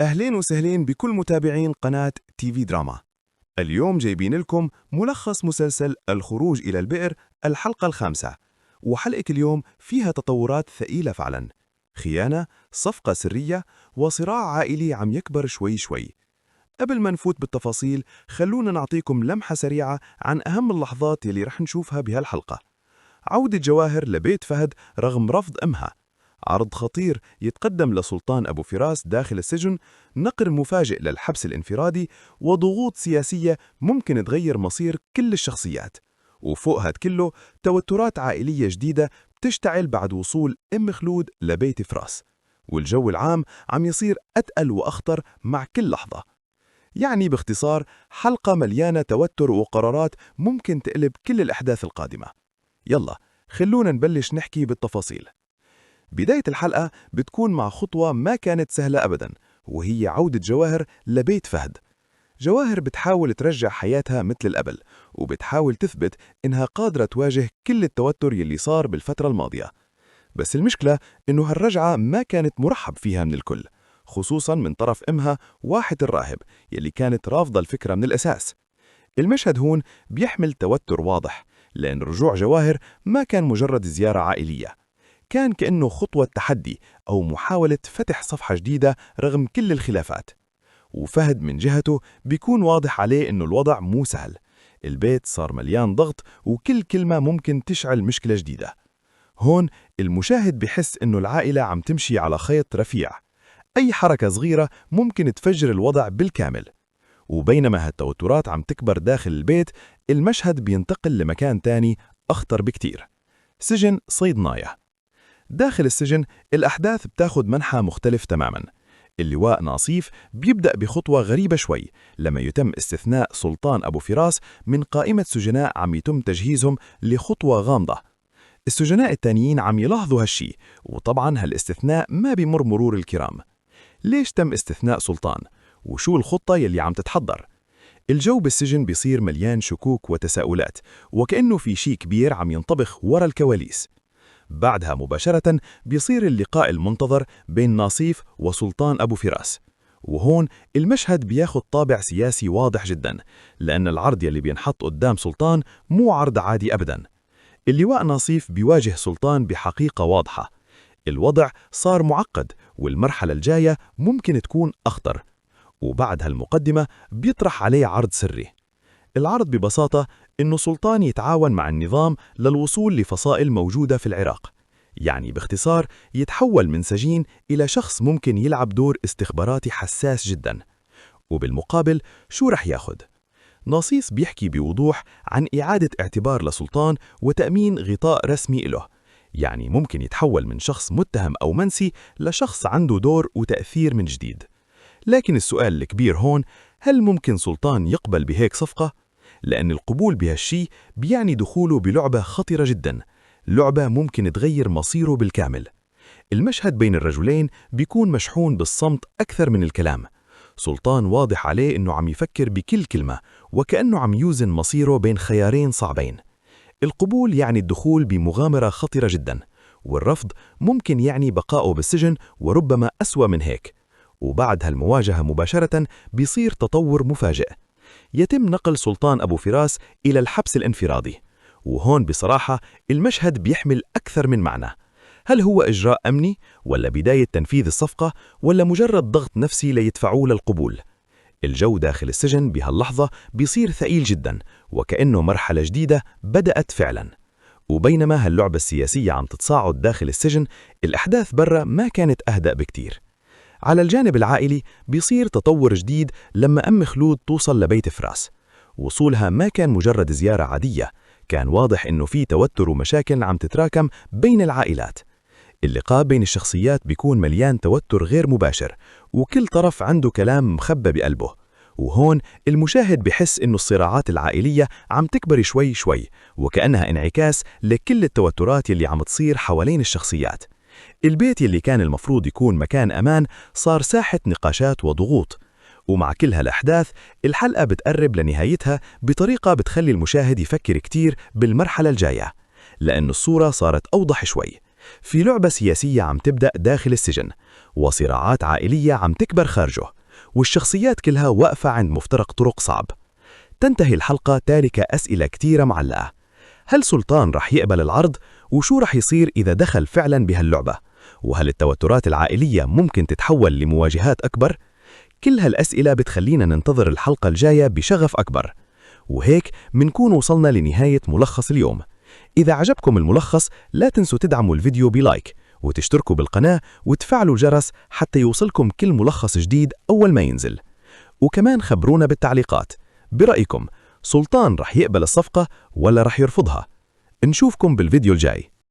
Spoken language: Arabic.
أهلين وسهلين بكل متابعين قناة تي في دراما. اليوم جايبين لكم ملخص مسلسل الخروج إلى البئر الحلقة الخامسة، وحلقة اليوم فيها تطورات ثقيلة فعلا. خيانة، صفقة سرية، وصراع عائلي عم يكبر شوي شوي. قبل ما نفوت بالتفاصيل خلونا نعطيكم لمحة سريعة عن أهم اللحظات يلي رح نشوفها بهالحلقة. عودة جواهر لبيت فهد رغم رفض أمها، عرض خطير يتقدم لسلطان أبو فراس داخل السجن، نقر مفاجئ للحبس الانفرادي، وضغوط سياسية ممكن تغير مصير كل الشخصيات. وفوق هاد كله توترات عائلية جديدة بتشتعل بعد وصول أم خلود لبيت فراس، والجو العام عم يصير أتقل وأخطر مع كل لحظة. يعني باختصار حلقة مليانة توتر وقرارات ممكن تقلب كل الأحداث القادمة. يلا خلونا نبلش نحكي بالتفاصيل. بداية الحلقة بتكون مع خطوة ما كانت سهلة أبداً، وهي عودة جواهر لبيت فهد. جواهر بتحاول ترجع حياتها مثل القبل، وبتحاول تثبت إنها قادرة تواجه كل التوتر يلي صار بالفترة الماضية. بس المشكلة إنه هالرجعة ما كانت مرحب فيها من الكل، خصوصاً من طرف أمها واحد الراهب يلي كانت رافضة الفكرة من الأساس. المشهد هون بيحمل توتر واضح، لأن رجوع جواهر ما كان مجرد زيارة عائلية، كان كأنه خطوة تحدي أو محاولة فتح صفحة جديدة رغم كل الخلافات. وفهد من جهته بيكون واضح عليه إنه الوضع مو سهل، البيت صار مليان ضغط وكل كلمة ممكن تشعل مشكلة جديدة. هون المشاهد بحس إنه العائلة عم تمشي على خيط رفيع، أي حركة صغيرة ممكن تفجر الوضع بالكامل. وبينما هالتوترات عم تكبر داخل البيت، المشهد بينتقل لمكان تاني أخطر بكتير، سجن صيدناية. داخل السجن الأحداث بتاخد منحى مختلف تماماً. اللواء ناصيف بيبدأ بخطوة غريبة شوي لما يتم استثناء سلطان أبو فراس من قائمة سجناء عم يتم تجهيزهم لخطوة غامضة. السجناء التانيين عم يلاحظوا هالشي، وطبعاً هالاستثناء ما بيمر مرور الكرام. ليش تم استثناء سلطان؟ وشو الخطة يلي عم تتحضر؟ الجو بالسجن بيصير مليان شكوك وتساؤلات، وكأنه في شي كبير عم ينطبخ ورا الكواليس. بعدها مباشرة بيصير اللقاء المنتظر بين ناصيف وسلطان أبو فراس، وهون المشهد بياخد طابع سياسي واضح جدا، لأن العرض يلي بينحط قدام سلطان مو عرض عادي أبدا. اللواء ناصيف بيواجه سلطان بحقيقة واضحة، الوضع صار معقد والمرحلة الجاية ممكن تكون أخطر. وبعد هالمقدمة بيطرح عليه عرض سري. العرض ببساطة إنه سلطان يتعاون مع النظام للوصول لفصائل موجودة في العراق، يعني باختصار يتحول من سجين إلى شخص ممكن يلعب دور استخباراتي حساس جدا. وبالمقابل شو رح ياخد؟ ناصيف بيحكي بوضوح عن إعادة اعتبار لسلطان وتأمين غطاء رسمي له، يعني ممكن يتحول من شخص متهم أو منسي لشخص عنده دور وتأثير من جديد. لكن السؤال الكبير هون، هل ممكن سلطان يقبل بهيك صفقة؟ لأن القبول بهالشي بيعني دخوله بلعبة خطرة جدا، لعبة ممكن تغير مصيره بالكامل. المشهد بين الرجلين بيكون مشحون بالصمت أكثر من الكلام. سلطان واضح عليه إنه عم يفكر بكل كلمة، وكأنه عم يوزن مصيره بين خيارين صعبين. القبول يعني الدخول بمغامرة خطرة جدا، والرفض ممكن يعني بقائه بالسجن وربما أسوأ من هيك. وبعد هالمواجهة مباشرة بيصير تطور مفاجئ، يتم نقل سلطان أبو فراس إلى الحبس الانفرادي. وهون بصراحة المشهد بيحمل أكثر من معنى، هل هو إجراء أمني ولا بداية تنفيذ الصفقة ولا مجرد ضغط نفسي ليدفعوه للقبول؟ الجو داخل السجن بهاللحظة بيصير ثقيل جدا، وكأنه مرحلة جديدة بدأت فعلا. وبينما هاللعبة السياسية عم تتصاعد داخل السجن، الأحداث برا ما كانت أهدأ بكتير. على الجانب العائلي بيصير تطور جديد لما أم خلود توصل لبيت فراس. وصولها ما كان مجرد زيارة عادية، كان واضح إنه في توتر ومشاكل عم تتراكم بين العائلات. اللقاء بين الشخصيات بيكون مليان توتر غير مباشر، وكل طرف عنده كلام مخبى بقلبه. وهون المشاهد بحس إنه الصراعات العائلية عم تكبر شوي شوي، وكأنها انعكاس لكل التوترات يلي عم تصير حوالين الشخصيات. البيت يلي كان المفروض يكون مكان أمان صار ساحة نقاشات وضغوط. ومع كل هالأحداث الحلقة بتقرب لنهايتها بطريقة بتخلي المشاهد يفكر كتير بالمرحلة الجاية، لأن الصورة صارت أوضح شوي. في لعبة سياسية عم تبدأ داخل السجن، وصراعات عائلية عم تكبر خارجه، والشخصيات كلها واقفة عند مفترق طرق صعب. تنتهي الحلقة تاركة أسئلة كتيرة معلقة. هل سلطان رح يقبل العرض؟ وشو رح يصير إذا دخل فعلا بهاللعبة؟ وهل التوترات العائلية ممكن تتحول لمواجهات أكبر؟ كل هالأسئلة بتخلينا ننتظر الحلقة الجاية بشغف أكبر. وهيك منكون وصلنا لنهاية ملخص اليوم. إذا عجبكم الملخص لا تنسوا تدعموا الفيديو بلايك وتشتركوا بالقناة وتفعلوا الجرس حتى يوصلكم كل ملخص جديد أول ما ينزل. وكمان خبرونا بالتعليقات، برأيكم سلطان رح يقبل الصفقة ولا رح يرفضها؟ نشوفكم بالفيديو الجاي.